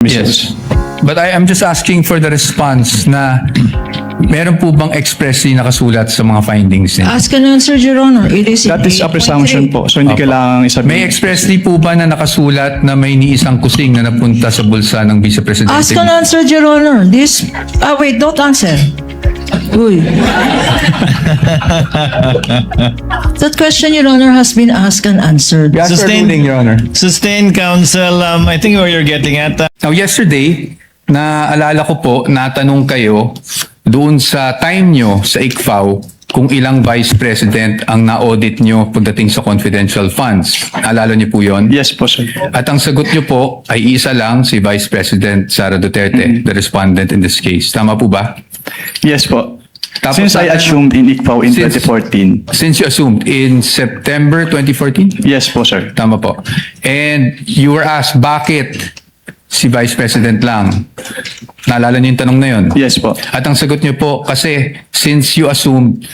Yes. But I'm just asking for the response na meron po bang expressly nakasulat sa mga findings niya? Ask and answer, Your Honor. It is That is a presumption po. So hindi kailangang isabihin. May expressly po ba na nakasulat na may iniisang kusing na napunta sa bulsa ng Vice Presidente? Ask and answer, Your Honor. Wait, don't answer. Uy. That question, Your Honor, has been asked and answered. Yes, sir, Sustained- ruling, Your Honor. Sustained counsel, I think where you're getting at, Now, yesterday, naalala ko po, natanong kayo doon sa time nyo sa ICFAO kung ilang Vice President ang na-audit nyo pagdating sa confidential funds. Naalala niyo po yon? Yes po, sir. At ang sagot nyo po ay isa lang, si Vice President Sara Duterte, the respondent in this case. Tama po ba? Yes po. Tapos Since I assumed in ICFAO in Since- 2014. Since you assumed in September 2014? Yes po, sir. Tama po. And you were asked, bakit si Vice President lang? Naalala niyo yung tanong na yun? Yes po. At ang sagot niyo po, kasi since you assumed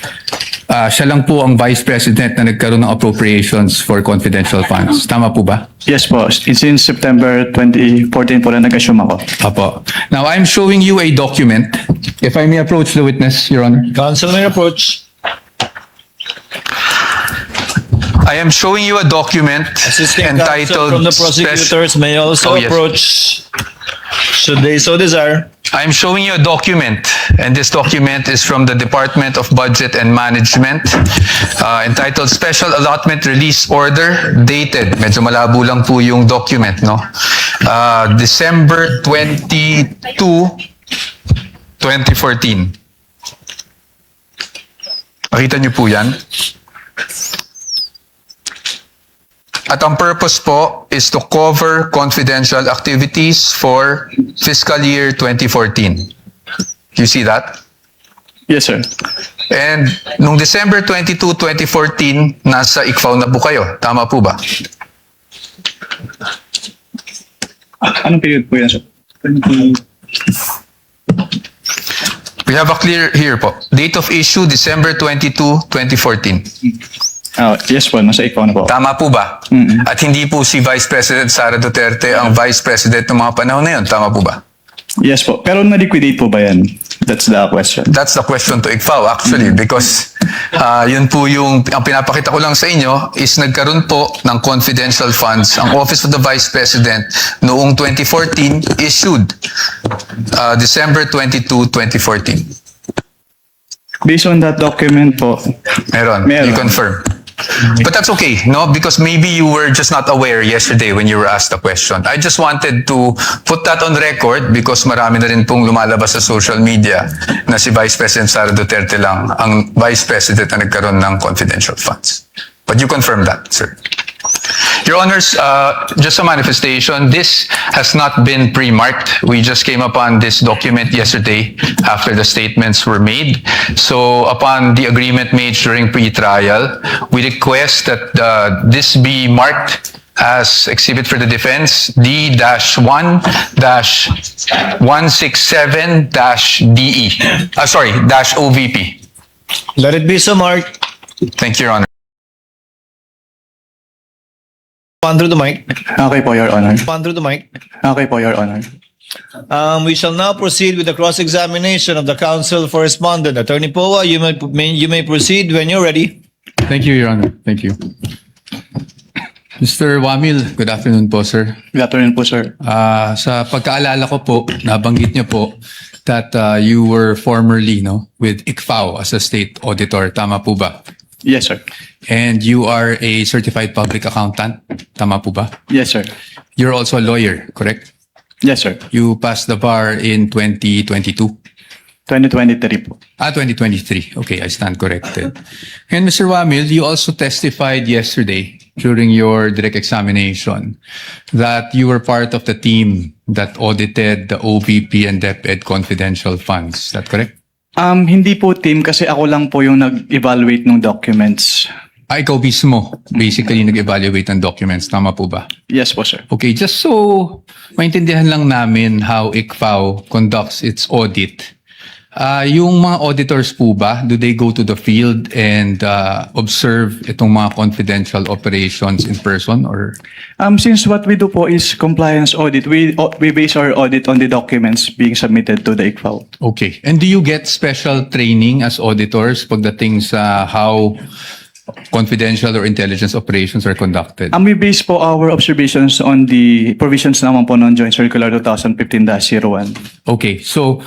siya lang po ang Vice President na nagkaroon ng appropriations for confidential funds. Tama po ba? Yes po. Since September 2014 po na nag-assume ako. Apo. Now, I'm showing you a document. If I may approach the witness, Your Honor. counsel may approach. I am showing you a document Assistant counsel from the prosecutors may also Oh, yes. approach should they so desire. I'm showing you a document, and this document is from the Department of Budget and Management, entitled Special Allotment Release Order, dated. Medyo malabo lang po yung document, no? December 22, 2014. Makita niyo po yan? At ang purpose po is to cover confidential activities for fiscal year 2014. You see that? Yes, sir. And nung December 22, 2014, nasa ICFAO na po kayo. Tama po ba? Anong period po yan, sir? We have a clear here po. Date of issue, December 22, 2014. Yes po, nasa ICFAO na po. Tama po ba? At hindi po si Vice President Sara Duterte ang Vice President ng mga panahon na yun. Tama po ba? Yes po. Pero na-liquidate po ba yan? That's the question. That's the question to ICFAO actually because yun po yung ang pinapakita ko lang sa inyo is nagkaroon po ng confidential funds ang Office of the Vice President noong 2014 issued December 22, 2014. Based on that document po, Meron. Meron. You confirm. But that's okay, no? Because maybe you were just not aware yesterday when you were asked the question. I just wanted to put that on record because marami na rin pong lumalabas sa social media na si Vice President Sara Duterte lang ang Vice President na nagkaroon ng confidential funds. But you confirm that, sir. Your Honors, just a manifestation, this has not been pre-marked. We just came upon this document yesterday after the statements were made. So upon the agreement made during pre-trial, we request that this be marked as exhibit for the defense D-1-167-DE. -OVP. Let it be so marked. Thank you, Your Honor. On through the mic. okay po, Your Honor. On through the mic. Okay po, Your Honor. We shall now proceed with the cross-examination of the counsel for respondent. Attorney Poa, you may proceed when you're ready. Thank you, Your Honor. Thank you. Mr. Wamil, good afternoon po, sir. Good afternoon po, sir. Sa pagkaalala ko po, nabanggit niyo po that you were formerly with ICFAO as a state auditor. Tama po ba? Yes, sir. And you are a certified public accountant. Tama po ba? Yes, sir. You're also a lawyer, correct? Yes, sir. You passed the bar in 2022. 2023 po. 2023. Okay, I stand corrected. And Mr. Wamil, you also testified yesterday during your direct examination that you were part of the team that audited the OVP and DepEd confidential funds. Is that correct? Hindi po team kasi ako lang po yung nag-evaluate ng documents. Ikaw mismo, basically nag-evaluate ng documents. Tama po ba? Yes po, sir. Okay, just so maintindihan lang namin how ICFAO conducts its audit. Yung mga auditors po ba, do they go to the field and observe itong mga confidential operations in person or? Since what we do po is compliance audit, we base our audit on the documents being submitted to the ICFAO. Okay. And do you get special training as auditors pagdating sa how confidential or intelligence operations are conducted? We base po our observations on the provisions naman po ng Joint Circular 2015-01. Okay. So,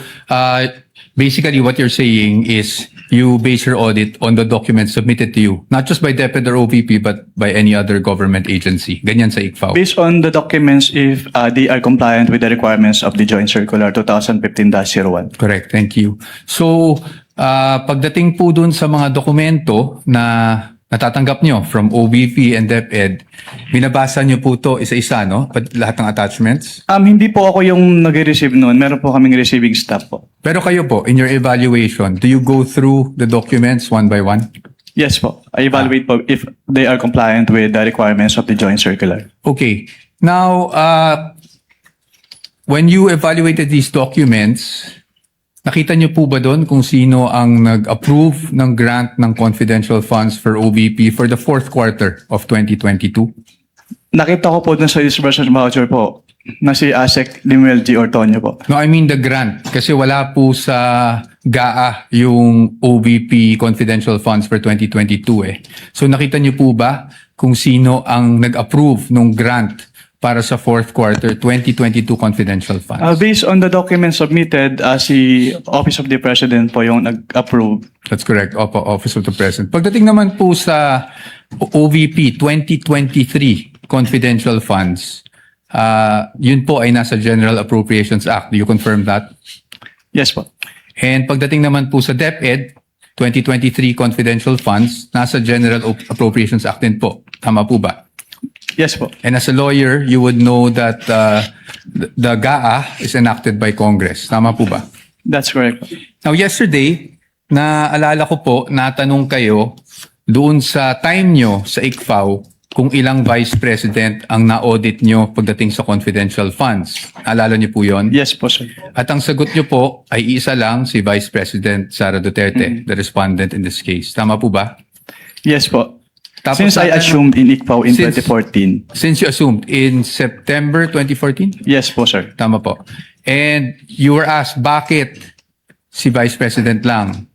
basically what you're saying is you base your audit on the documents submitted to you, not just by DepEd or OVP, but by any other government agency. Ganyan sa ICFAO. Based on the documents if they are compliant with the requirements of the Joint Circular 2015-01. Correct. Thank you. So, pagdating po dun sa mga dokumento na natatanggap nyo from OVP and DepEd, binabasa nyo po to isa-isa, no? Lahat ng attachments? Hindi po ako yung nag-receive noon. Meron po kaming receiving staff po. Pero kayo po, in your evaluation, do you go through the documents one by one? Yes po. I evaluate po if they are compliant with the requirements of the Joint Circular. Okay. Now, when you evaluated these documents, nakita niyo po ba doon kung sino ang nag-approve ng grant ng confidential funds for OVP for the fourth quarter of 2022? Nakita ko po dun sa disbursement voucher po na si Asek Limuel G. Ortonio po. No, I mean the grant. Kasi wala po sa GAA yung OVP confidential funds for 2022 eh. So nakita niyo po ba kung sino ang nag-approve ng grant para sa fourth quarter 2022 confidential funds? Based on the documents submitted, si Office of the President po yung nag-approve. That's correct. Opo, Office of the President. Pagdating naman po sa OVP 2023 confidential funds, yun po ay nasa General Appropriations Act. Do you confirm that? Yes po. And pagdating naman po sa DepEd 2023 confidential funds, nasa General Appropriations Act din po. Tama po ba? Yes po. And as a lawyer, you would know that the GAA is enacted by Congress. Tama po ba? That's correct. Now, yesterday, naalala ko po, natanong kayo doon sa time nyo sa ICFAO kung ilang vice president ang na-audit nyo pagdating sa confidential funds. Naalala nyo po yon? Yes po, sir. At ang sagot nyo po ay isa lang, si Vice President Sara Duterte, the respondent in this case. Tama po ba? Yes po. Tapos Since I natanong- assumed in ICPAO in Since- 2014. Since you assumed in September 2014? Yes po, sir. Tama po. And you were asked, bakit si Vice President lang?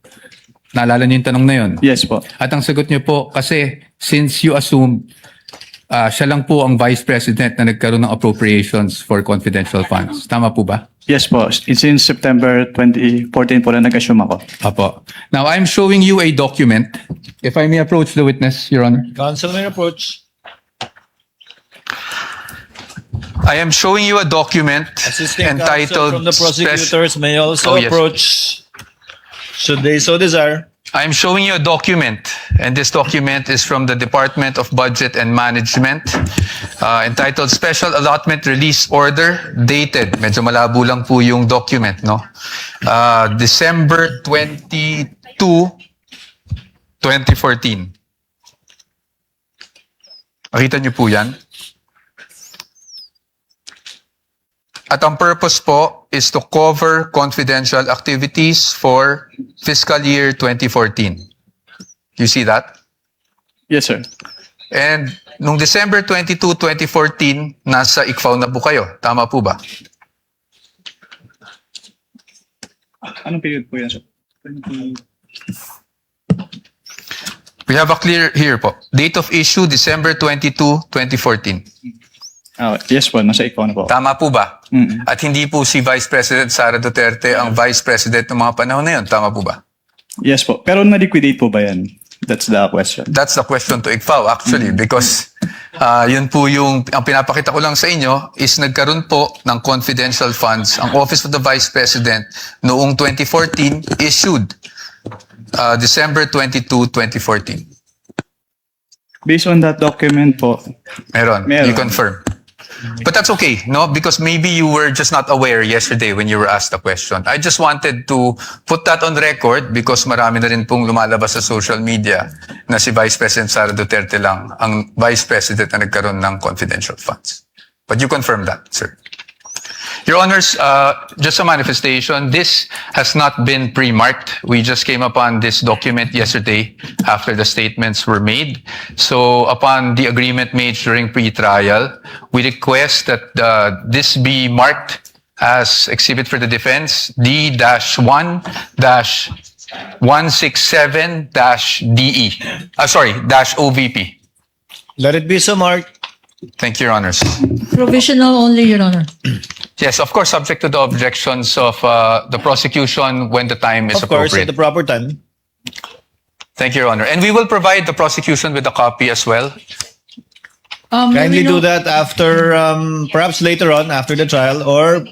Naalala niyo yung tanong na yun? Yes po. At ang sagot niyo po, kasi since you assumed siya lang po ang Vice President na nagkaroon ng appropriations for confidential funds. Tama po ba? Yes po. Since September 2014 po na nag-assume ako. Apo. Now, I'm showing you a document. If I may approach the witness, Your Honor. Counsel may approach. I am showing you a document Assisting counsel entitled from the Spec- prosecutors may also Oh, yes. approach should they so desire. I'm showing you a document, and this document is from the Department of Budget and Management, entitled Special Allotment Release Order, dated. Medyo malabo lang po yung document, no? December 22, 2014. Makita niyo po yan? At ang purpose po is to cover confidential activities for fiscal year 2014. You see that? Yes, sir. And nung December 22, 2014, nasa ICFAO na po kayo. Tama po ba? Anong period po yan, sir? We have a clear here po. Date of issue, December 22, 2014. Yes po, nasa ICPAO na po. Tama po ba? Mm. At hindi po si Vice President Sara Duterte ang Vice President ng mga panahon na yun. Tama po ba? Yes po. Pero na-liquidate po ba yan? That's the question. That's the question to ICFAO actually because yun po yung ang pinapakita ko lang sa inyo is nagkaroon po ng confidential funds ang Office of the Vice President noong 2014 issued December 22, 2014. Based on that document po, Meron. Meron. You confirm. But that's okay, no? Because maybe you were just not aware yesterday when you were asked the question. I just wanted to put that on record because marami na rin pong lumalabas sa social media na si Vice President Sara Duterte lang ang Vice President na nagkaroon ng confidential funds. But you confirm that, sir. Your Honors, just a manifestation, this has not been pre-marked. We just came upon this document yesterday after the statements were made. So upon the agreement made during pre-trial, we request that this be marked as exhibit for the defense D-1-167-DE. -OVP. Let it be so marked. Thank you, Your Honors. Provisional only, Your Honor. Yes, of course, subject to the objections of the prosecution when the time is Of course, at appropriate. the proper time. Thank you, Your Honor. And we will provide the prosecution with a copy as well. Kindly do that after, perhaps later on, after the trial, or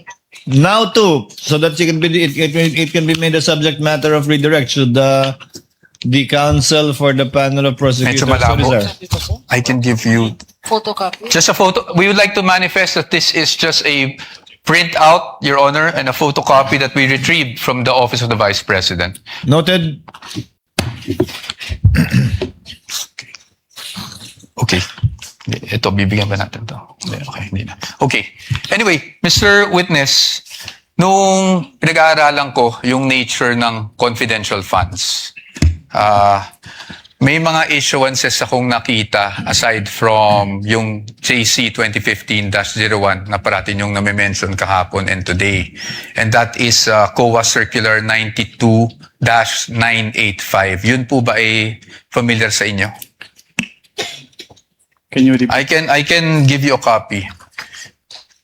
now too, so that it can be made a subject matter of redirect should the counsel for the panel of prosecutors Medyo malabo. so desire. I can give you Photocopy. just a photo. We would like to manifest that this is just a printout, Your Honor, and a photocopy that we retrieved from the Office of the Vice President. Noted. Okay. Ito, bibigyan ba natin to? Okay, hindi na. Okay. Anyway, Mr. Witness, nung pinag-aaralan ko yung nature ng confidential funds, may mga issuances akong nakita aside from yung JC 2015-01 na parating yung nami-mention kahapon and today. And that is COA Circular 92-985. Yun po ba ay familiar sa inyo? Can you repeat? I can give you a copy.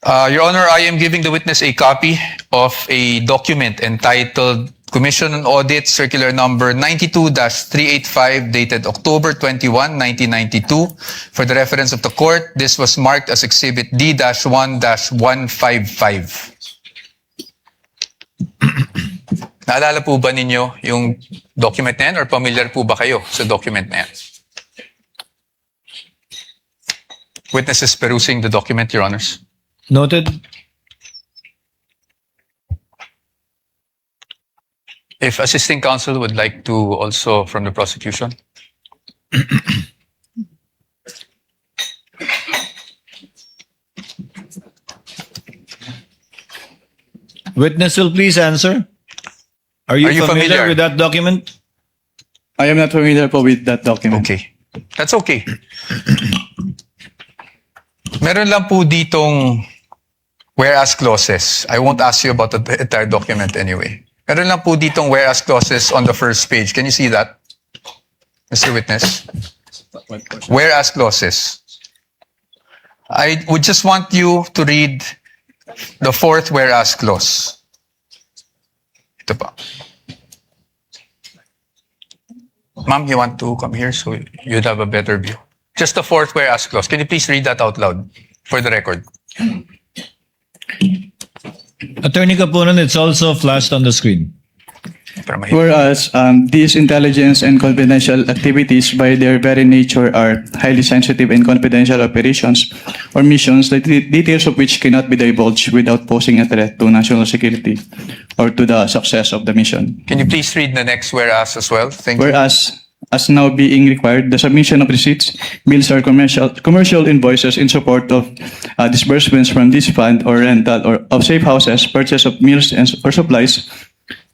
Your Honor, I am giving the witness a copy of a document entitled Commission on Audit Circular Number 92-385 dated October 21, 1992. For the reference of the court, this was marked as Exhibit D-1-155. Naalala po ba ninyo yung document na yan or familiar po ba kayo sa document na yan? Witness is perusing the document, Your Honors. Noted. If assisting counsel would like to also from the prosecution. Witness will please answer. Are you familiar with that document? I am not familiar po with that document. Okay. That's okay. Meron lang po ditong whereas clauses. I won't ask you about the entire document anyway. Meron lang po ditong whereas clauses on the first page. Can you see that, Mr. Witness? Whereas clauses. I would just want you to read the fourth whereas clause. Ito pa. Ma'am, you want to come here so you'd have a better view. Just the fourth whereas clause. Can you please read that out loud for the record? Attorney Capunan, it's also flashed on the screen. Para mahirap. Whereas these intelligence and confidential activities by their very nature are highly sensitive and confidential operations or missions, the details of which cannot be divulged without posing a threat to national security or to the success of the mission. Can you please read the next whereas as well? Thank you. Whereas, as now being required, the submission of receipts, bills, or commercial invoices in support of disbursements from this fund or rental or of safe houses, purchase of meals or supplies,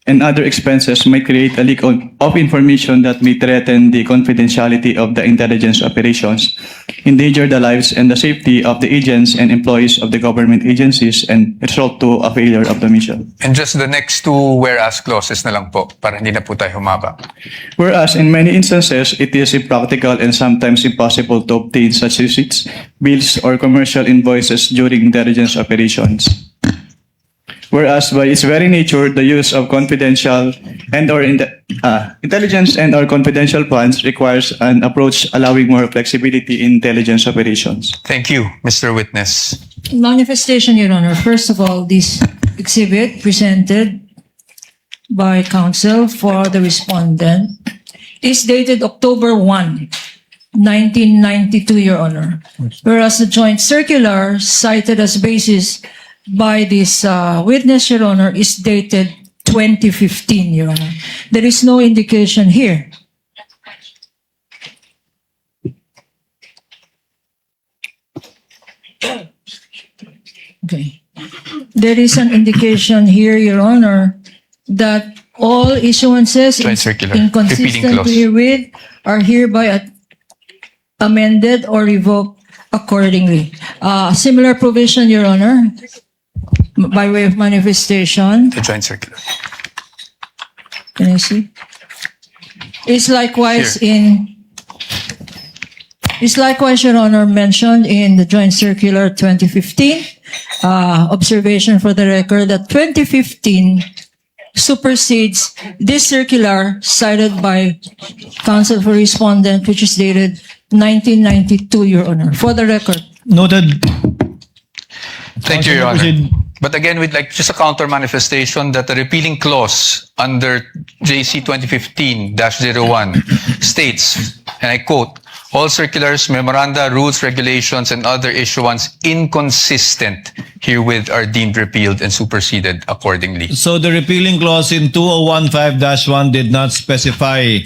and other expenses may create a leak of information that may threaten the confidentiality of the intelligence operations, endanger the lives and the safety of the agents and employees of the government agencies, and result to a failure of the mission. And just the next two whereas clauses na lang po para hindi na po tayo humaba. Whereas in many instances, it is impractical and sometimes impossible to obtain such receipts, bills, or commercial invoices during intelligence operations. Whereas by its very nature, the use of confidential intelligence and or confidential funds requires an approach allowing more flexibility in intelligence operations. Thank you, Mr. Witness. Manifestation, Your Honor. First of all, this exhibit presented by counsel for the respondent is dated October 1, 1992, Your Honor. Whereas the joint circular cited as basis by this witness, Your Honor, is dated 2015, Your Honor. There is no indication here. Okay. there is an indication here, Your Honor, that all issuances Joint circular. inconsistent Repeating clause. herewith are hereby amended or revoked accordingly. Similar provision, Your Honor, by way of manifestation. The joint circular. Can I see? Is likewise Here. Your Honor, mentioned in the Joint Circular 2015. Observation for the record that 2015 supersedes this circular cited by Counsel for Respondent, which is dated 1992, Your Honor. For the record. Noted. Thank you, Your Councilor, Honor. proceed. But again, we'd like just a counter manifestation that the repealing clause under JC 2015-01 states, and I quote, all circulars, memoranda, rules, regulations, and other issuance inconsistent herewith are deemed repealed and superseded accordingly. So the repealing clause in 2015-1 did not specify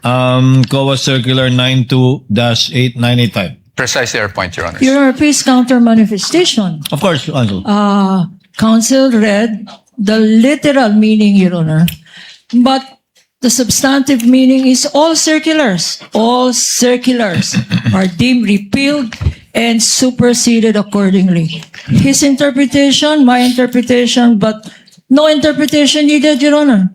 COA Circular 92-8985. Precisely our point, Your Honor. Your Honor, please counter manifestation. Of course, Counsel. Counsel read the literal meaning, Your Honor, but the substantive meaning is all circulars are deemed repealed and superseded accordingly. His interpretation, my interpretation, but no interpretation needed, Your Honor.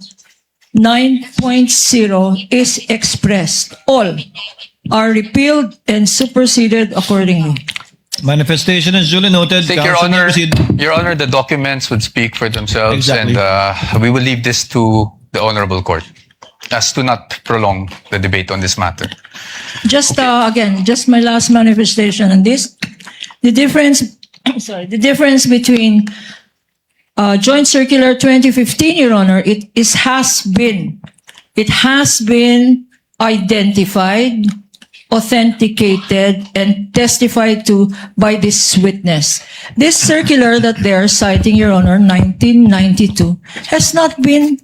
9.0 is expressed. All are repealed and superseded accordingly. Manifestation is duly noted. Thank Your Counsel may Honor. proceed. Your Honor, the documents would speak for themselves, Exactly. and we will leave this to the Honorable Court as to not prolong the debate on this matter. Just again, just my last manifestation on this. The difference, the difference between Joint Circular 2015, Your Honor, it has been identified, authenticated, and testified to by this witness. This circular that they are citing, Your Honor, 1992, has not been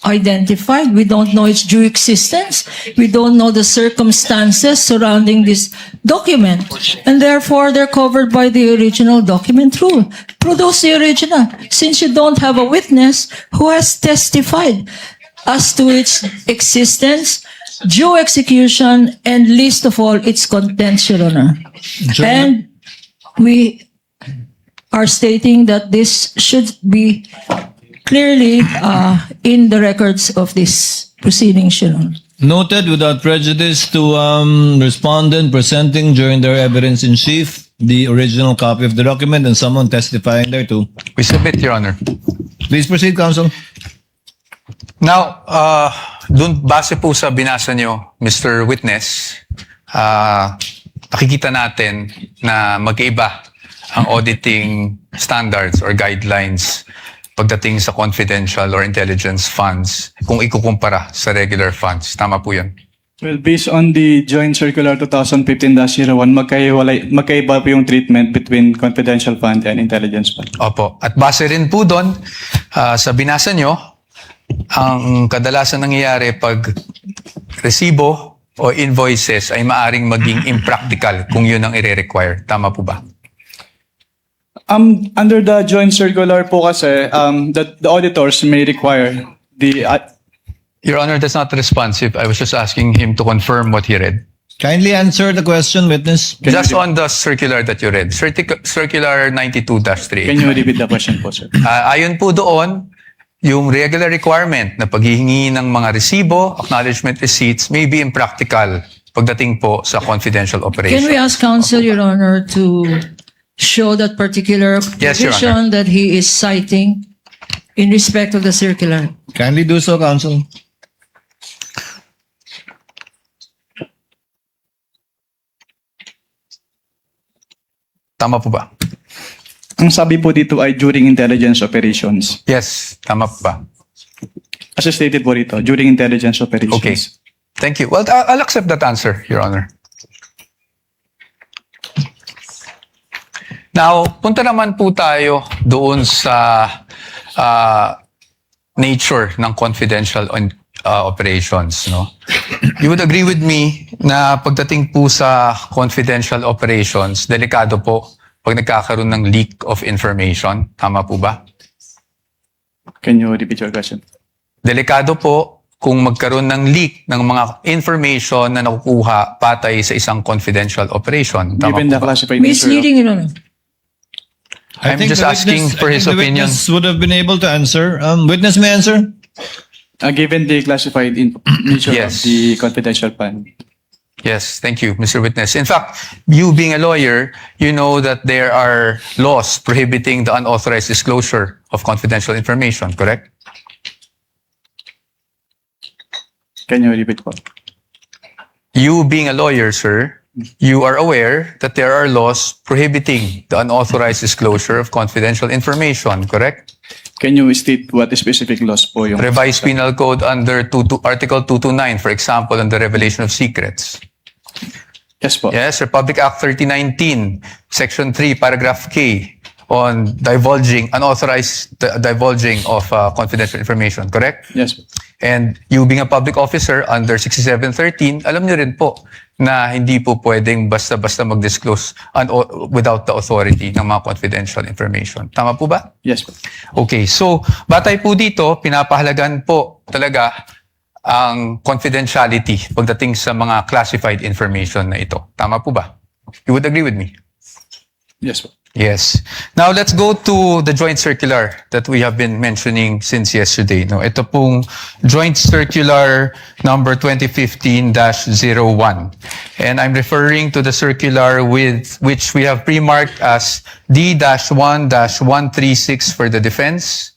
identified. We don't know its due existence. We don't know the circumstances surrounding this document. And therefore, they're covered by the original document rule. Produce the original. Since you don't have a witness who has testified as to its existence, due execution, and least of all, its contents, Your Honor. And we are stating that this should be clearly in the records of this proceeding, Your Honor. Noted without prejudice to respondent presenting during their evidence in chief the original copy of the document and someone testifying thereto. We submit, Your Honor. Please proceed, Counsel. Now, dun base po sa binasa nyo, Mr. Witness, nakikita natin na magkaiba ang auditing standards or guidelines pagdating sa confidential or intelligence funds kung ikukumpara sa regular funds. Tama po yan. Well, based on the Joint Circular 2015-01, magkaiba po yung treatment between confidential fund and intelligence fund. Opo. At base rin po doon, sa binasa nyo, ang kadalasan nangyayari pag resibo o invoices ay maaring maging impractical kung yun ang i-require. Tama po ba? Under the Joint Circular po kasi, the auditors may require the... Your Honor, that's not responsive. I was just asking him to confirm what he read. Kindly answer the question, witness. Just on the circular that you read. Circular 92-3. Can you repeat the question po, sir? Ayon po doon, yung regular requirement na paghihingi ng mga resibo, acknowledgement receipts, may be impractical pagdating po sa confidential operation. Can we ask Counsel, Your Honor, to show that particular Yes, Your provision that he is citing in respect of the circular? Kindly do so, Counsel. Tama po ba? Ang sabi po dito ay during intelligence operations. Yes, tama po ba? As stated po dito, during intelligence operations. Okay. Thank you. Well, I'll accept that answer, Your Honor. Now, punta naman po tayo doon sa nature ng confidential operations. No? You would agree with me na pagdating po sa confidential operations, delikado po pag nagkakaroon ng leak of information. Tama po ba? Can you repeat your question? Delikado po kung magkaroon ng leak ng mga information na nakukuha patay sa isang confidential operation. Tama Given po the ba? classified nature of, Misleading, Your Honor. I'm just asking for his opinion. Witness would have been able to answer. Witness may answer. given the classified nature Yes. of the confidential fund. Yes, thank you, Mr. Witness. In fact, you being a lawyer, you know that there are laws prohibiting the unauthorized disclosure of confidential information, correct? Can you repeat po? You being a lawyer, sir, you are aware that there are laws prohibiting the unauthorized disclosure of confidential information, correct? Can you state what specific laws po yung... Revised Penal Code under Article 229, for example, on the revelation of secrets. Yes po. Yes, Republic Act 3019, Section 3, Paragraph K, on unauthorized divulging of confidential information, correct? Yes po. And you being a public officer under 6713, alam niyo rin po na hindi po pwedeng basta-basta mag-disclose without the authority ng mga confidential information. Tama po ba? Yes po. Okay, so batay po dito, pinapahalagan po talaga ang confidentiality pagdating sa mga classified information na ito. Tama po ba? You would agree with me? Yes po. Yes. Now let's go to the joint circular that we have been mentioning since yesterday. No, ito pong joint circular number 2015-01. And I'm referring to the circular with which we have pre-marked as D-1-136 for the defense.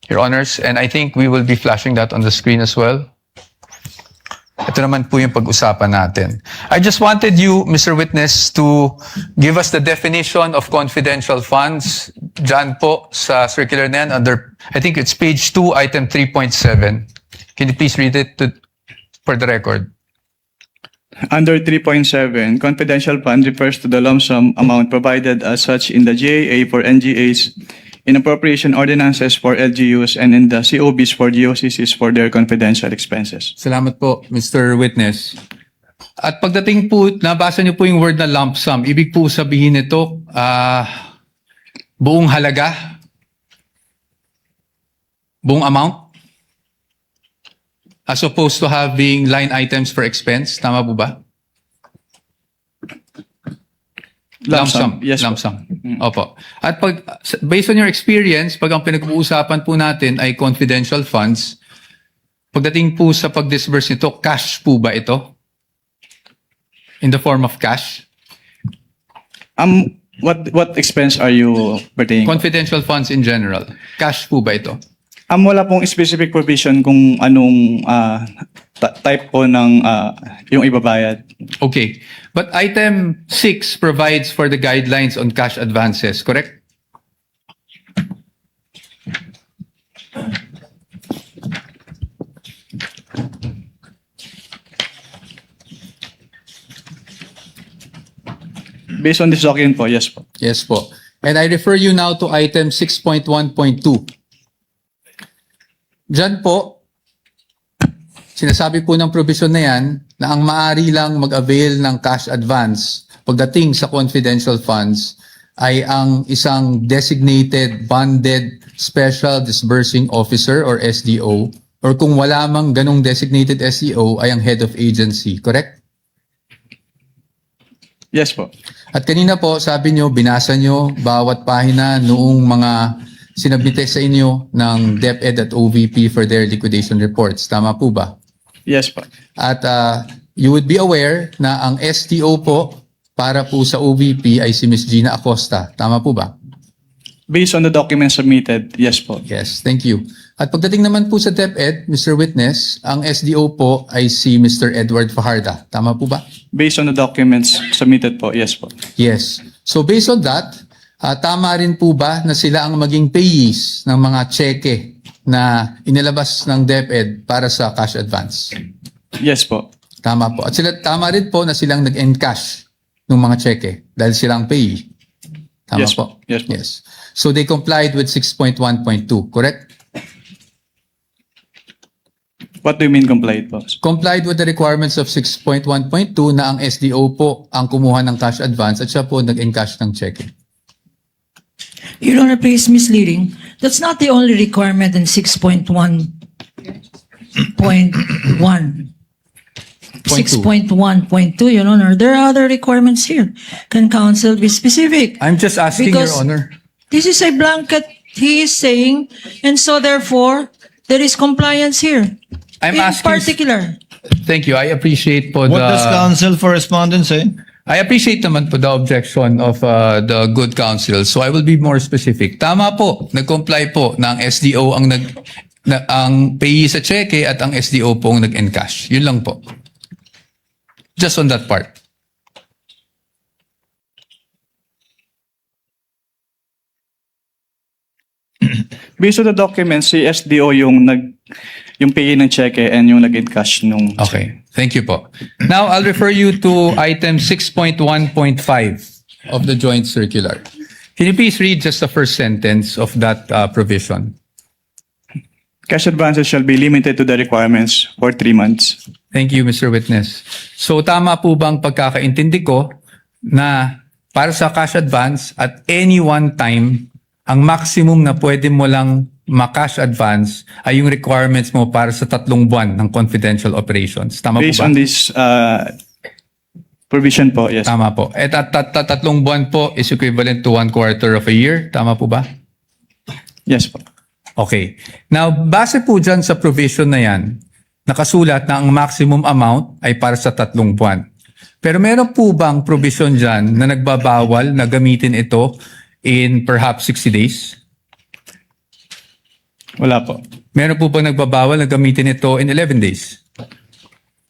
Your Honors, and I think we will be flashing that on the screen as well. Ito naman po yung pag-usapan natin. I just wanted you, Mr. Witness, to give us the definition of confidential funds. Diyan po sa circular na yan under, I think it's page 2, item 3.7. Can you please read it for the record? Under 3.7, confidential fund refers to the lump sum amount provided as such in the GAA for NGAs, in appropriation ordinances for LGUs, and in the COBs for GOCCs for their confidential expenses. Salamat po, Mr. Witness. At pagdating po, nabasa niyo po yung word na lump sum. Ibig po sabihin nito, buong halaga? Buong amount? As opposed to having line items for expense? Tama po ba? Lump sum. Yes Lump po. sum. Opo. At based on your experience, pag ang pinag-uusapan po natin ay confidential funds, pagdating po sa pag-disburse nito, cash po ba ito? In the form of cash? What expense are you pertaining? Confidential funds in general. Cash po ba ito? Wala pong specific provision kung anong type po ng yung ibabayad. Okay. But item 6 provides for the guidelines on cash advances, correct? Based on this document po, yes po. Yes po. And I refer you now to item 6.1.2. Diyan po, sinasabi po ng provision na yan na ang maaari lang mag-avail ng cash advance pagdating sa confidential funds ay ang isang designated bonded special disbursing officer or SDO, or kung wala mang ganong designated SDO ay ang head of agency, correct? Yes po. At kanina po, sabi nyo, binasa nyo bawat pahina noong mga sinabite sa inyo ng DepEd at OVP for their liquidation reports. Tama po ba? Yes po. At you would be aware na ang STO po para po sa OVP ay si Ms. Gina Acosta. Tama po ba? Based on the documents submitted, yes po. Yes, thank you. At pagdating naman po sa DepEd, Mr. Witness, ang SDO po ay si Mr. Edward Fajarda. Tama po ba? Based on the documents submitted po, yes po. Yes. So based on that, tama rin po ba na sila ang maging payees ng mga cheque na inilabas ng DepEd para sa cash advance? Yes po. Tama po. At sila, tama rin po na silang nag-encash ng mga cheque dahil silang payee. Tama Yes po? Yes po. Yes. So they complied with 6.1.2, correct? What do you mean complied po? Complied with the requirements of 6.1.2 na ang SDO po ang kumuha ng cash advance at siya po nag-encash ng cheque. Your Honor, please misleading. That's not the only requirement in 6.1.1. 6.1.2, Your Honor. There are other requirements here. Can counsel be specific? I'm just asking, Because- Your Honor. This is a blanket he is saying, and so therefore, there is compliance here. I'm In asking- particular, Thank you. I appreciate po What does counsel for respondent say? I appreciate naman po the objection of the good counsel. So I will be more specific. Tama po, nag-comply po ng SDO ang payee sa cheque at ang SDO po ang nag-encash. Yun lang po. Just on that part. Based on the documents, si SDO yung payee ng cheque and yung nag-encash nung Okay. Thank you po. Now, I'll refer you to item 6.1.5 of the joint circular. Can you please read just the first sentence of that provision? cash advances shall be limited to the requirements for 3 months. Thank you, Mr. Witness. So tama po bang pagkakaintindi ko na para sa cash advance at any one time, ang maximum na pwede mo lang ma-cash advance ay yung requirements mo para sa 3 buwan ng confidential operations. Tama Based po ba? on this provision po, yes. Tama po. At 3 buwan po is equivalent to 1/4 of a year. Tama po ba? Yes po. Okay. Now, base po dyan sa provision na yan, nakasulat na ang maximum amount ay para sa 3 buwan. Pero meron po bang provision dyan na nagbabawal na gamitin ito in perhaps 60 days? Wala po. Meron po bang nagbabawal na gamitin ito in 11 days?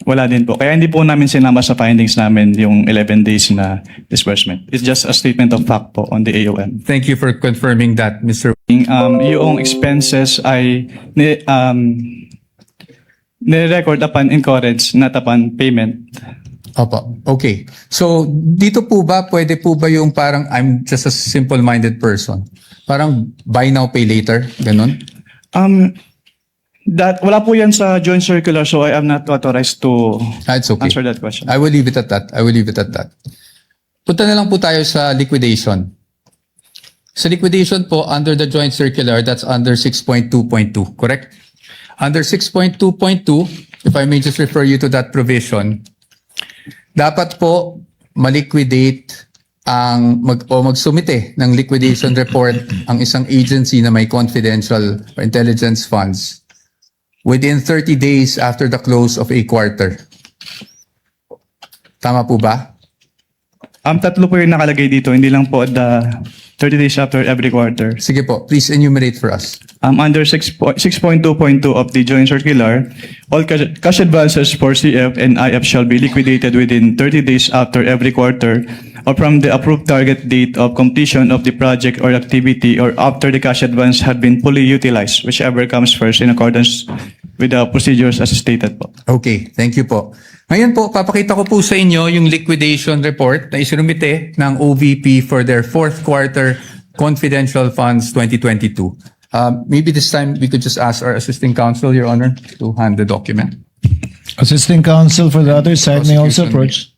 Wala din po. Kaya hindi po namin sinama sa findings namin yung 11 days na disbursement. It's just a statement of fact po on the AOM. Thank you for confirming that, Mr. Yung expenses ay ni-record upon incurrence, not upon payment. Opo. Okay. So, dito po ba, pwede po ba yung parang I'm just a simple-minded person? Parang buy now, pay later? Ganon? Wala po yan sa joint circular, so I am not authorized to It's okay. answer that question. I will leave it at that. Punta na lang po tayo sa liquidation. Sa liquidation po, under the joint circular, that's under 6.2.2, correct? Under 6.2.2, if I may just refer you to that provision, dapat po maliquidate magsumite ng liquidation report ang isang agency na may confidential or intelligence funds within 30 days after the close of a quarter. Tama po ba? 3 po yung nakalagay dito, hindi lang po at the 30 days after every quarter. Sige po, please enumerate for us. Under 6.2.2 of the joint circular, all cash advances for CF and IF shall be liquidated within 30 days after every quarter or from the approved target date of completion of the project or activity or after the cash advance had been fully utilized, whichever comes first in accordance with the procedures as stated po. Okay, thank you po. Ngayon po, papakita ko po sa inyo yung liquidation report na isinumite ng OVP for their 4th quarter confidential funds 2022. Maybe this time we could just ask our assisting counsel, Your Honor, to hand the document. Assisting counsel for the other side may also approach.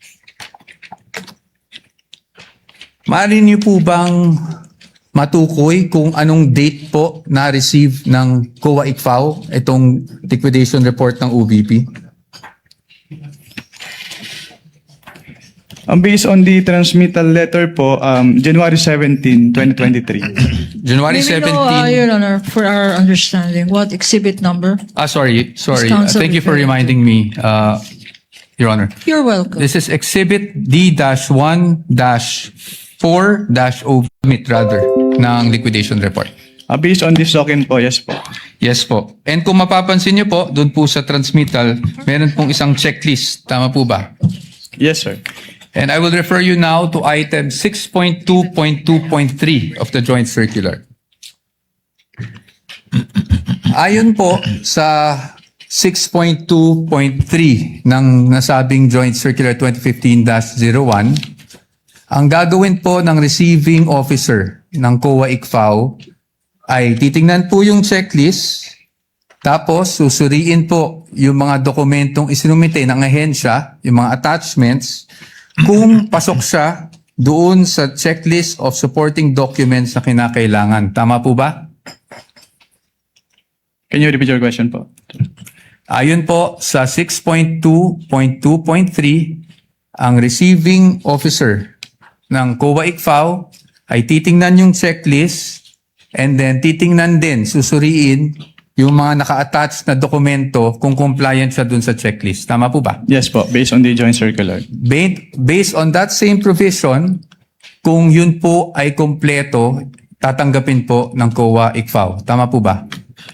Maaari niyo po bang matukoy kung anong date po na-receive ng COA ICFAO itong liquidation report ng OVP? Based on the transmittal letter po, January 17, 2023. January may we 17. know, Your Honor, for our understanding, what exhibit number? Sorry. Counsel Thank you for referring to. reminding me, Your Honor. You're welcome. This is Exhibit D-1-4-submit rather ng liquidation report. Based on this document po, yes po. Yes po. And kung mapapansin niyo po, doon po sa transmittal, meron pong isang checklist. Tama po ba? Yes, sir. And I will refer you now to item 6.2.2.3 of the joint circular. Ayon po sa 6.2.3 ng nasabing joint circular 2015-01, ang gagawin po ng receiving officer ng COA ICFAO ay titingnan po yung checklist Tapos, susuriin po yung mga dokumentong isinumite ng ahensya, yung mga attachments, kung pasok siya doon sa checklist of supporting documents na kinakailangan. Tama po ba? Can you repeat your question po? Ayon po sa 6.2.2.3, ang receiving officer ng COA ICFAO ay titingnan yung checklist and then titingnan din, susuriin yung mga naka-attach na dokumento kung compliant siya dun sa checklist. Tama po ba? Yes po, based on the joint circular. Based on that same provision, kung yun po ay kompleto, tatanggapin po ng COA ICFAO. Tama po ba?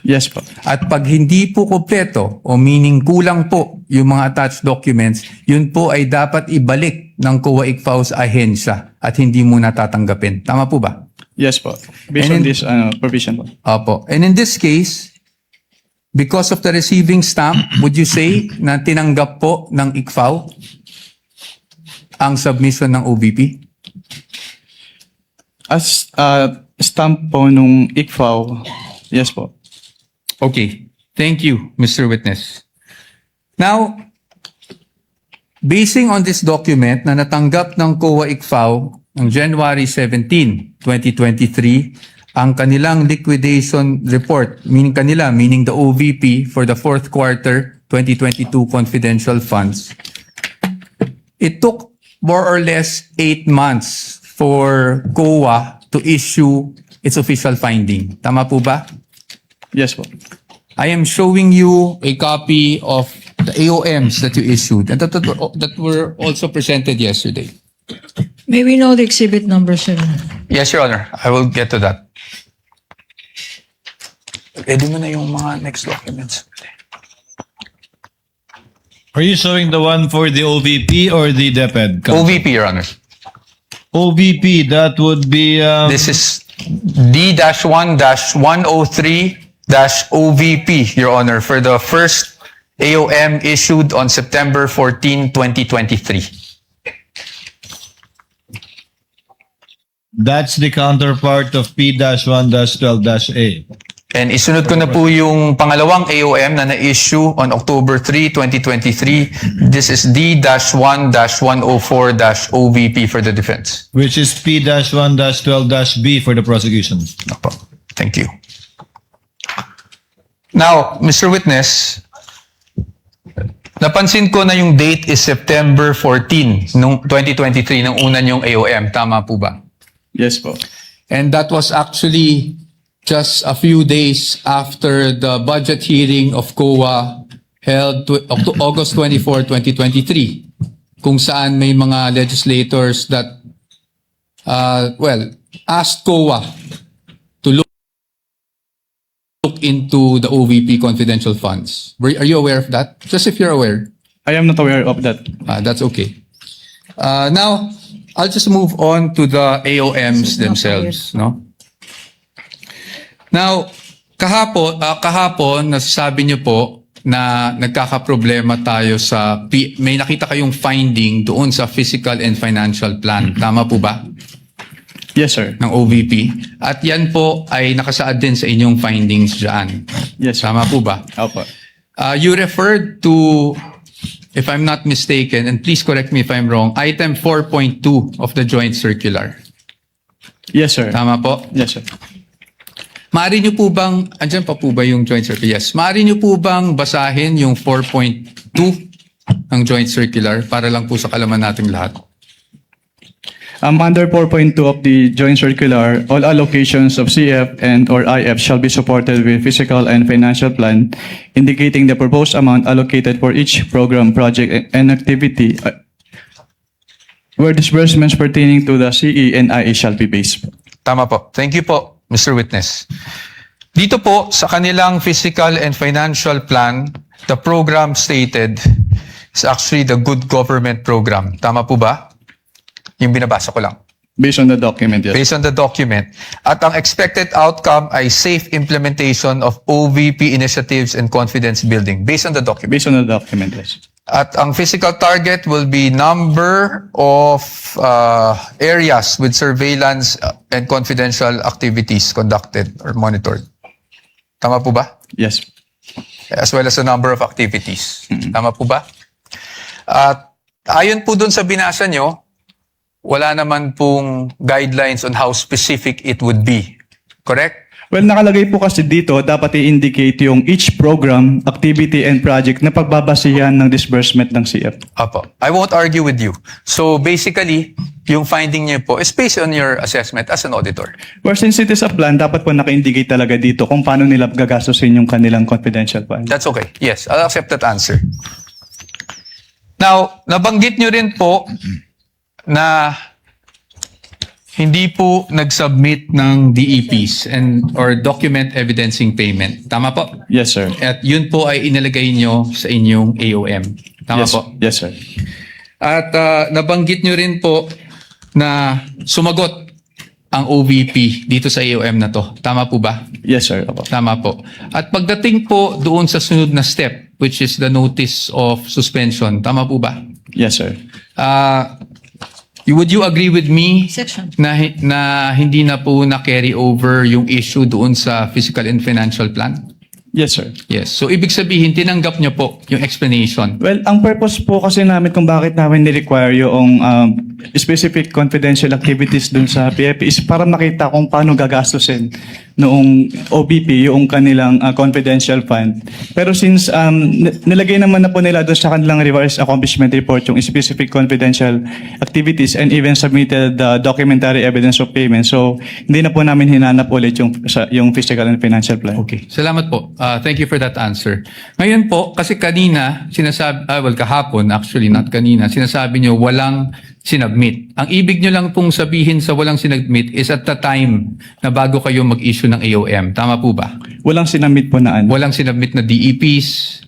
Yes po. At pag hindi po kompleto o meaning kulang po yung mga attached documents, yun po ay dapat ibalik ng COA ICFAO sa ahensya at hindi muna tatanggapin. Tama po ba? Yes po. Based And on in- this provision po. Opo. And in this case, because of the receiving stamp, would you say na tinanggap po ng ICFAO ang submission ng OVP? As stamp po nung ICFAO, yes po. Okay. Thank you, Mr. Witness. Now, basing on this document na natanggap ng COA ICFAO ng January 17, 2023, ang kanilang liquidation report, meaning the OVP for the fourth quarter 2022 confidential funds. It took more or less 8 months for COA to issue its official finding. Tama po ba? Yes po. I am showing you a copy of the AOMs that you issued and that were also presented yesterday. May we know the exhibit number, sir? Yes, Your Honor. I will get to that. Ready mo na yung mga next documents. Are you showing the one for the OVP or the DepEd? OVP, Your Honor. OVP, that would be... This is D-1-103-OVP, Your Honor, for the first AOM issued on September 14, 2023. That's the counterpart of P-1-12-A. And isunod ko na po yung pangalawang AOM na na-issue on October 3, 2023. This is D-1-104-OVP for the defense. Which is P-1-12-B for the prosecution. Opo. Thank you. Now, Mr. Witness, napansin ko na yung date is September 14, nung 2023, ng una yung AOM. Tama po ba? Yes po. And that was actually just a few days after the budget hearing of COA held August 24, 2023, kung saan may mga legislators that, asked COA to look into the OVP confidential funds. Are you aware of that? Just if you're aware. I am not aware of that. That's okay. Now, I'll just move on to the AOMs themselves, no? Now, kahapon nasasabi niyo po na nagkakaproblema tayo sa may nakita kayong finding doon sa physical and financial plan. Tama po ba? Yes sir. Ng OVP. At yan po ay nakasaad din sa inyong findings diyan. Yes sir. Tama po ba? Opo. You referred to, if I'm not mistaken, and please correct me if I'm wrong, item 4.2 of the joint circular. Yes sir. Tama po? Yes sir. Maaari niyo po bang, andyan pa po ba yung joint circular? Yes. Maaari niyo po bang basahin yung 4.2 ng joint circular para lang po sa kalaman nating lahat? Under 4.2 of the joint circular, all allocations of CF and or IF shall be supported with physical and financial plan indicating the proposed amount allocated for each program, project, and activity where disbursements pertaining to the CE and IE shall be based. Tama po. Thank you po, Mr. Witness. Dito po sa kanilang physical and financial plan, the program stated is actually the Good Government Program. Tama po ba? Yung binabasa ko lang. Based on the document, yes. Based on the document. At ang expected outcome ay safe implementation of OVP initiatives and confidence building. Based on the document. Based on the document, yes. At ang physical target will be number of areas with surveillance and confidential activities conducted or monitored. Tama po ba? Yes. as well as a number of activities. Tama po ba? At ayon po dun sa binasa nyo, wala naman pong guidelines on how specific it would be. Correct? Well, nakalagay po kasi dito, dapat i-indicate yung each program, activity, and project na pagbabasihan ng disbursement ng CF. Apo. I won't argue with you. So basically, yung finding niyo po is based on your assessment as an auditor. Well, since it is a plan, dapat po naka-indicate talaga dito kung paano nila gagastusin yung kanilang confidential fund. That's okay. Yes, I'll accept that answer. Now, nabanggit nyo rin po na hindi po nag-submit ng DEPs or document evidencing payment. Tama po? Yes, sir. At yun po ay inilagay nyo sa inyong AOM. Tama Yes, po? yes, sir. At nabanggit nyo rin po na sumagot ang OVP dito sa AOM na to. Tama po ba? Yes, sir. Opo. Tama po. At pagdating po doon sa sunod na step, which is the notice of suspension, tama po ba? Yes, sir. Would you agree with me Section. na hindi na po na-carry over yung issue doon sa fiscal and financial plan? Yes, sir. Yes. So, ibig sabihin, tinanggap nyo po yung explanation. Well, ang purpose po kasi namin kung bakit namin ni-require yung specific confidential activities dun sa PFP is para makita kung paano gagastusin noong OBP yung kanilang confidential fund. Pero since nilagay naman na po nila dun sa kanilang revised accomplishment report yung specific confidential activities and even submitted the documentary evidence of payment. So, hindi na po namin hinanap ulit yung fiscal and financial plan. Okay. Salamat po. Thank you for that answer. Ngayon po, kasi kanina, kahapon, actually, not kanina, sinasabi nyo walang sinubmit. Ang ibig nyo lang pong sabihin sa walang sinubmit is at the time na bago kayo mag-issue ng AOM. Tama po ba? Walang sinamit po na ano. Walang sinubmit na DEPs,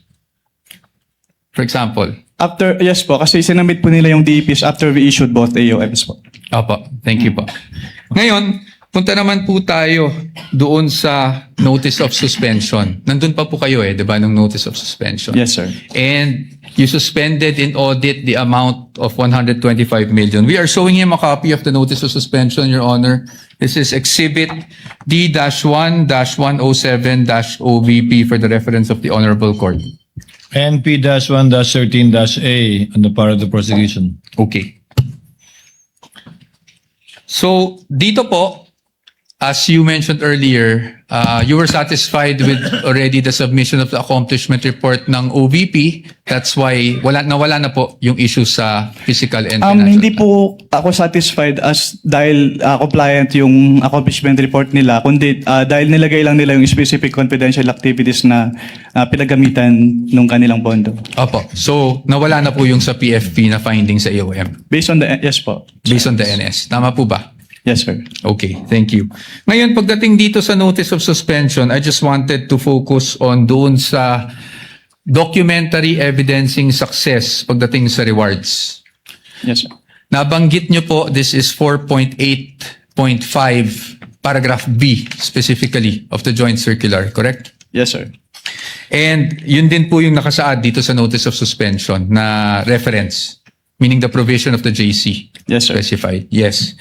for example. Yes po, kasi sinamit po nila yung DEPs after we issued both AOMs po. Opo, thank you po. Ngayon, punta naman po tayo doon sa notice of suspension. Nandun pa po kayo di ba, ng notice of suspension? Yes, sir. And you suspended in audit the amount of 125 million. We are showing him a copy of the notice of suspension, Your Honor. This is Exhibit D-1-107-OVP for the reference of the Honorable Court. NP-1-13-A on the part of the prosecution. Okay. So, dito po, as you mentioned earlier, you were satisfied with already the submission of the accomplishment report ng OVP. That's why nawala na po yung issue sa physical and financial. Hindi po ako satisfied dahil compliant yung accomplishment report nila, kundi dahil nilagay lang nila yung specific confidential activities na pinagamitan ng kanilang pondo. Opo. So, nawala na po yung sa PFP na finding sa AOM. Based on yes po. Based on the NS. Tama po ba? Yes, sir. Okay, thank you. Ngayon, pagdating dito sa notice of suspension, I just wanted to focus on doon sa documentary evidencing success pagdating sa rewards. Yes, sir. Nabanggit nyo po, this is 4.8.5 paragraph B specifically of the joint circular, correct? Yes, sir. And yun din po yung nakasaad dito sa notice of suspension na reference, meaning the provision of the JC. Yes, sir. Specified. Yes.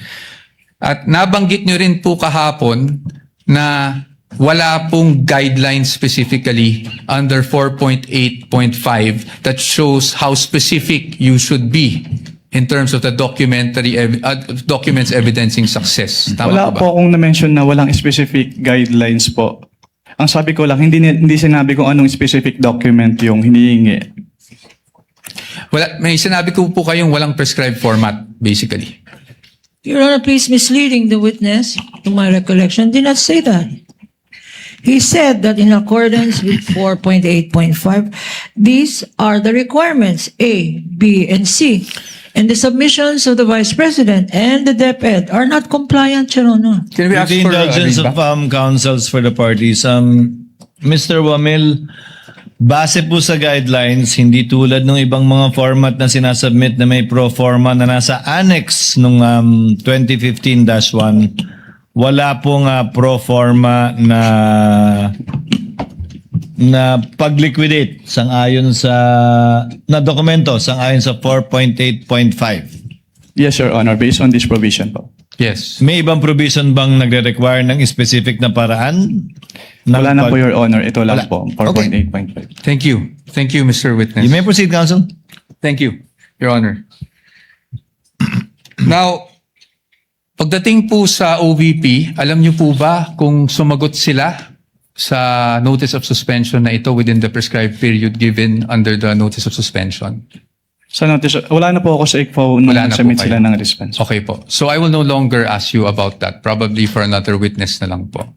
At nabanggit nyo rin po kahapon na wala pong guidelines specifically under 4.8.5 that shows how specific you should be in terms of the documents evidencing success. Tama Wala po ba? po akong na-mention na walang specific guidelines po. Ang sabi ko lang, hindi sinabi kung anong specific document yung hinihingi. May sinabi ko po kayong walang prescribed format, basically. Your Honor, please misleading the witness, to my recollection, did not say that. He said that in accordance with 4.8.5, these are the requirements, A, B, and C. And the submissions of the Vice President and the DepEd are not compliant, Your Honor. Can we ask With the for indulgence of counsels for the parties, Mr. Wamil, base po sa guidelines, hindi tulad ng ibang mga format na sinasubmit na may pro forma na nasa annex nung 2015-1, wala pong pro forma na pag-liquidate sang-ayon na dokumento sang-ayon sa 4.8.5. Yes, Your Honor, based on this provision po. Yes. May ibang provision bang nagre-require ng specific na paraan? Wala na po, Your Honor. Ito lang Wala. po, Okay. 4.8.5. Thank you. Thank you, Mr. Witness. You may proceed, counsel. Thank you, Your Honor. Now, pagdating po sa OVP, alam niyo po ba kung sumagot sila sa notice of suspension na ito within the prescribed period given under the notice of suspension? Sa notice, wala na po ako sa ICFO nung Wala na po submit kayo. sila ng response. Okay po. So I will no longer ask you about that. Probably for another witness na lang po.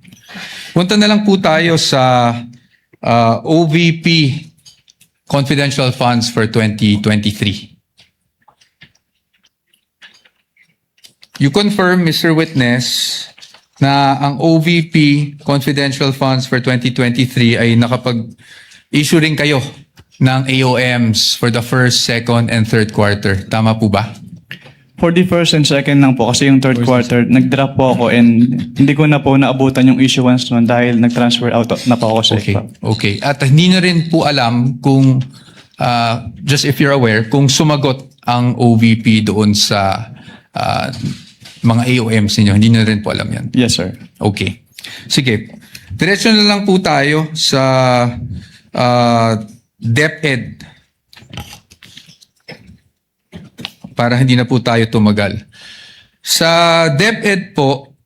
Punta na lang po tayo sa OVP confidential funds for 2023. You confirm, Mr. Witness, na ang OVP confidential funds for 2023 ay nakapag-issue rin kayo ng AOMs for the first, second, and third quarter. Tama po ba? For the first and second lang po, kasi yung third quarter, nag-drop po ako and hindi ko na po naabutan yung issuance nun dahil nag-transfer out na po ako sa Okay. ICFO. Okay. At hindi na rin po alam kung, just if you're aware, kung sumagot ang OVP doon sa mga AOMs ninyo. Hindi na rin po alam yan. Yes, sir. Okay. Sige. Diretso na lang po tayo sa DepEd. Para hindi na po tayo tumagal. Sa DepEd po,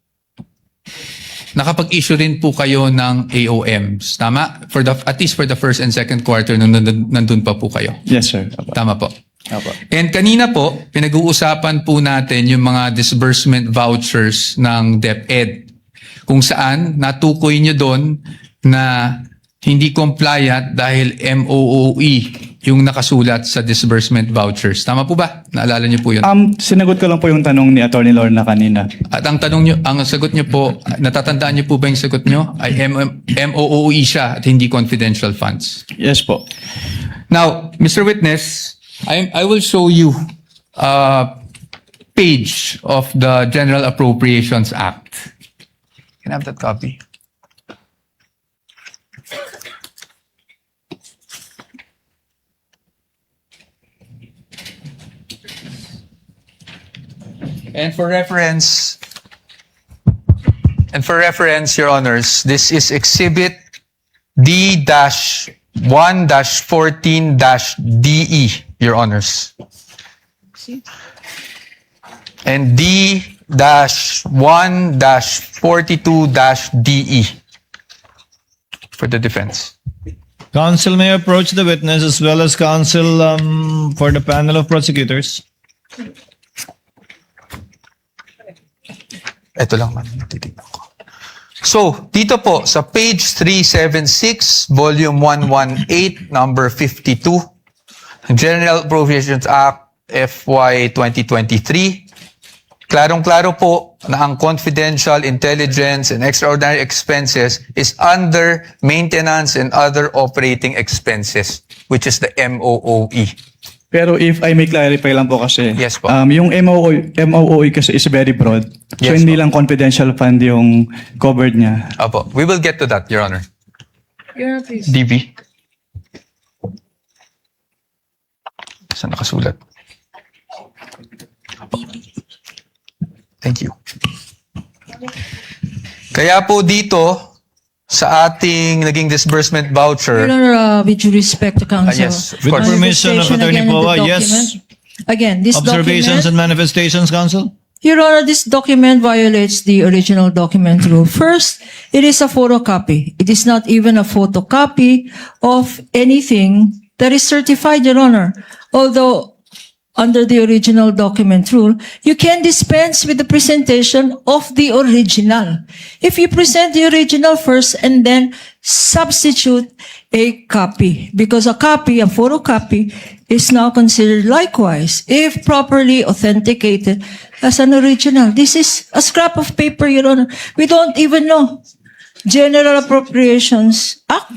nakapag-issue rin po kayo ng AOMs. Tama? At least for the first and second quarter nung nandun pa po kayo. Yes, sir. Apo. Tama po. Apo. And kanina po, pinag-uusapan po natin yung mga disbursement vouchers ng DepEd. Kung saan natukoy nyo doon na hindi compliant dahil MOOE yung nakasulat sa disbursement vouchers. Tama po ba? Naalala nyo po yun? Sinagot ko lang po yung tanong ni Attorney Lorna kanina. At ang tanong nyo, ang sagot nyo po, natatandaan nyo po ba yung sagot nyo? Ay MOOE siya at hindi confidential funds. Yes po. Now, Mr. Witness, I will show you a page of the General Appropriations Act. Can I have that copy? And for reference, Your Honors, this is Exhibit D-1-14-DE, Your Honors. And D-1-42-DE for the defense. Counsel may approach the witness as well as counsel for the panel of prosecutors. Ito lang man, titignan ko. So, dito po, sa page 376, volume 118, number 52, General Appropriations Act FY 2023, klarong-klaro po na ang confidential, intelligence, and extraordinary expenses is under maintenance and other operating expenses, which is the MOOE. Pero if I may clarify lang po kasi, Yes po. yung MOOE kasi is very broad. So Yes hindi po. lang confidential fund yung covered niya. Apo, we will get to that, Your Honor. Your Honor, please. DB. Saan nakasulat? Apo. Thank you. Kaya po dito, sa ating naging disbursement voucher, Your Honor, with due respect to counsel. yes, of With course. permission of Manifestation Attorney again of the Poa, yes. document. Again, this Observations document, and manifestations, counsel? Your Honor, this document violates the original document rule. First, it is a photocopy. It is not even a photocopy of anything that is certified, Your Honor. Although, under the original document rule, you can dispense with the presentation of the original. If you present the original first and then substitute a copy, because a copy, a photocopy, is now considered likewise, if properly authenticated, as an original. This is a scrap of paper, Your Honor. We don't even know. General Appropriations Act.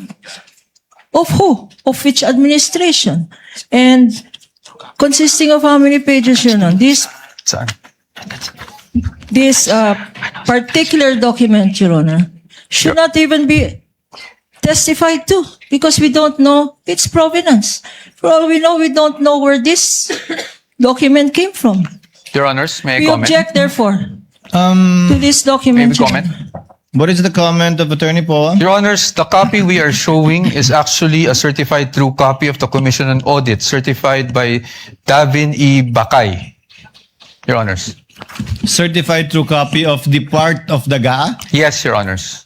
Of who? Of which administration? And consisting of how many pages, Your Honor? Saan? This particular document, Your Honor, should not even be testified to because we don't know its provenance. For all we know, we don't know where this document came from. Your Honors, may I We comment? object, therefore. to this document. Maybe comment? What is the comment of Attorney Poa? Your Honors, the copy we are showing is actually a certified true copy of the Commission on Audit, certified by Davin E. Bakay. Your Honors. Certified true copy of the part of the GA? Yes, Your Honors.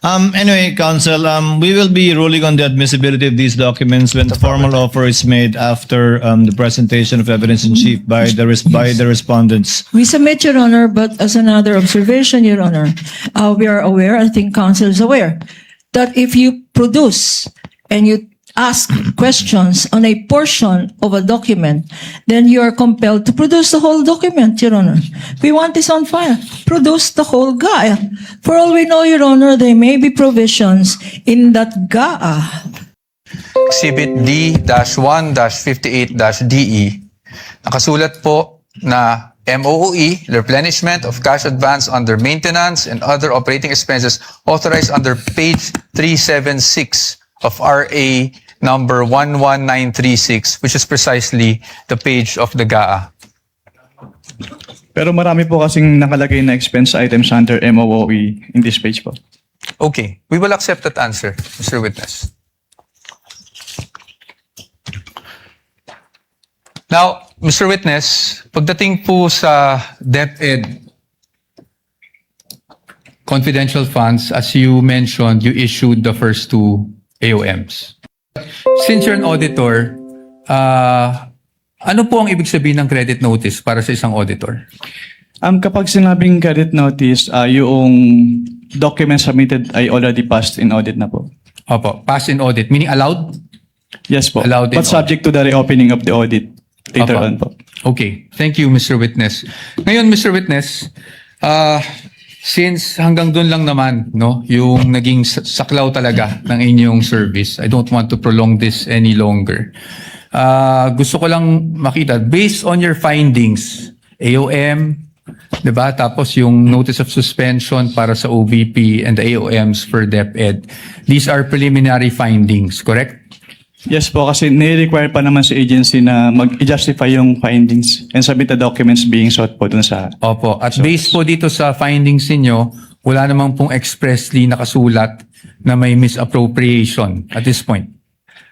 Anyway, Counsel, we will be ruling on the admissibility of these documents when the formal offer is made after the presentation of evidence in chief by the respondents. We submit, Your Honor, but as another observation, Your Honor, we are aware, I think Council is aware, that if you produce and you ask questions on a portion of a document, then you are compelled to produce the whole document, Your Honor. We want this on file. Produce the whole GA. For all we know, Your Honor, there may be provisions in that GA. Exhibit D-1-58-DE. Nakasulat po na MOOE, replenishment of cash advance under maintenance and other operating expenses authorized under page 376 of RA number 11936, which is precisely the page of the GAA. Pero marami po kasing nakalagay na expense items under MOOE in this page po. Okay, we will accept that answer, Mr. Witness. Now, Mr. Witness, pagdating po sa DepEd confidential funds, as you mentioned, you issued the first two AOMs. Since you're an auditor, ano po ang ibig sabihin ng credit notice para sa isang auditor? Kapag sinabing credit notice, yung document submitted ay already passed in audit na po. Opo, pass in audit, meaning allowed? Yes po. Allowed in But subject to the reopening of the audit later Opo. on po. Okay, thank you, Mr. Witness. Ngayon, Mr. Witness, since hanggang doon lang naman, no, yung naging saklaw talaga ng inyong service, I don't want to prolong this any longer. Gusto ko lang makita, based on your findings, AOM, diba? Tapos yung notice of suspension para sa OVP and the AOMs for DepEd, these are preliminary findings, correct? Yes po, kasi nire-require pa naman sa agency na mag-justify yung findings and submit the documents being sought po dun sa... Opo. At based po dito sa findings ninyo, wala namang pong expressly nakasulat na may misappropriation at this point.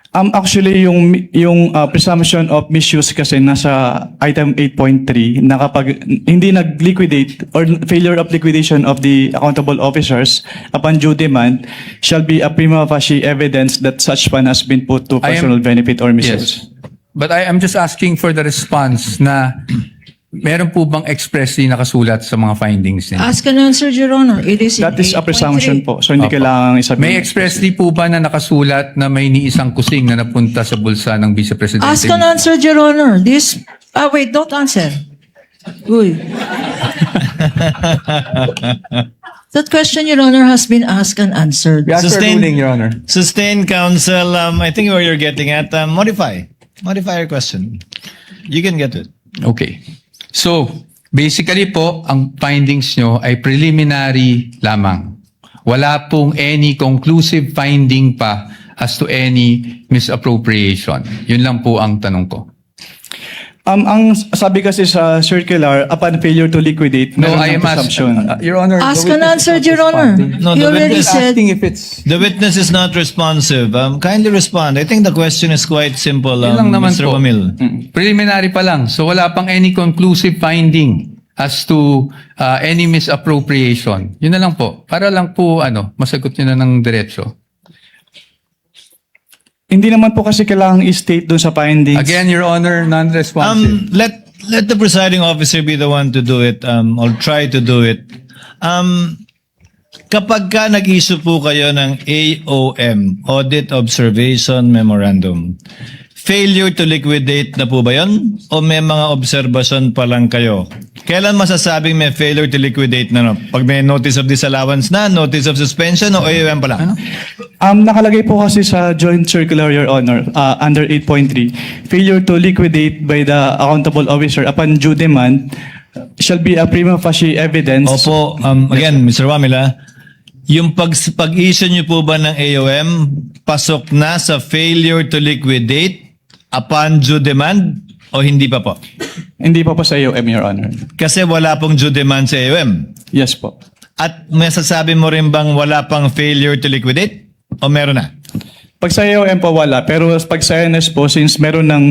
Actually, yung presumption of misuse kasi nasa item 8.3 na kapag hindi nag-liquidate or failure of liquidation of the accountable officers upon due demand shall be a prima facie evidence that such fund has been put to personal benefit or misuse. Yes. But I am just asking for the response na meron po bang expressly nakasulat sa mga findings ninyo? Ask and answer, Your Honor. It is in That is a 8.3. presumption po. So hindi Opo. kailangan isabihin. May expressly po ba na nakasulat na may ni isang kusing na napunta sa bulsa ng Vice Presidente? Ask and answer, Your Honor. This, wait, don't answer. Uy. That question, Your Honor, has been asked and answered. We ask for a Sustained- ruling, Your Honor. Sustained, Counsel. I think where you're getting at, modify your question. You can get it. Okay. So, basically po, ang findings nyo ay preliminary lamang. Wala pong any conclusive finding pa as to any misappropriation. Yun lang po ang tanong ko. Ang sabi kasi sa circular, upon failure to liquidate, No, meron I ng am presumption. Your Honor. Ask the and witness answer, is not Your Honor. responding. No, You the already witness said, Asking if it's... The witness is not responsive. Kindly respond. I think the question is quite simple, Yun lang naman Mr. po. Wamil. Preliminary pa lang. So wala pang any conclusive finding as to any misappropriation. Yun na lang po. Para lang po masagot nyo na ng diretso. Hindi naman po kasi kailangang i-state doon sa findings. Again, Your Honor, non-responsive. Let the presiding officer be the one to do it, or try to do it. Kapag ka nag-issue po kayo ng AOM, Audit Observation Memorandum, failure to liquidate na po ba yun? O may mga observation pa lang kayo? Kailan masasabing may failure to liquidate na? No? Pag may notice of disallowance na, notice of suspension, o AOM pa lang? Nakalagay po kasi sa joint circular, Your Honor, under 8.3, failure to liquidate by the accountable officer upon due demand shall be a prima facie evidence. Opo, again, Mr. Wamila, yung pag-issue nyo po ba ng AOM, pasok na sa failure to liquidate upon due demand o hindi pa po? Hindi pa po sa AOM, Your Honor. Kasi wala pong due demand sa AOM. Yes po. At masasabi mo rin bang wala pang failure to liquidate? O meron na? Pag sa AOM po wala, pero pag sa NS po, since meron ng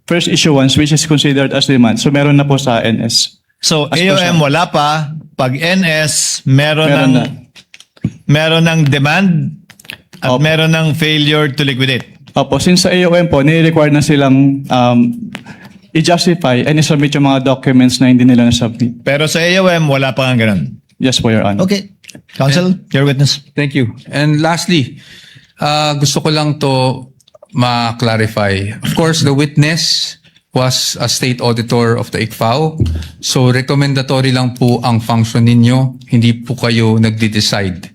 first issuance which is considered as demand, so meron na po sa NS. So, As per AOM siya. wala pa. Pag NS, meron Meron ng meron ng demand at Opo. meron ng failure to liquidate. Opo, since sa AOM po, nire-require na silang i-justify and i-submit yung mga documents na hindi nila na-submit. Pero sa AOM, wala pa nga ganun. Yes po, Your Honor. Okay. Counsel, your witness. Thank you. And lastly, gusto ko lang to ma-clarify. Of course, the witness was a state auditor of the ICFAO. So recommendatory lang po ang function ninyo. Hindi po kayo nagde-decide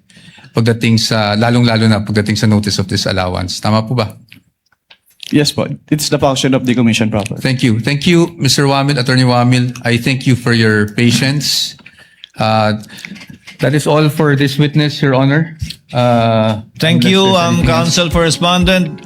pagdating sa, lalong-lalo na pagdating sa notice of disallowance. Tama po ba? Yes po. It's the function of the commission proper. Thank you. Thank you, Mr. Wamil, Attorney Wamil. I thank you for your patience. That is all for this witness, Your Honor. Thank Unless you, there's anything else. counsel for respondent.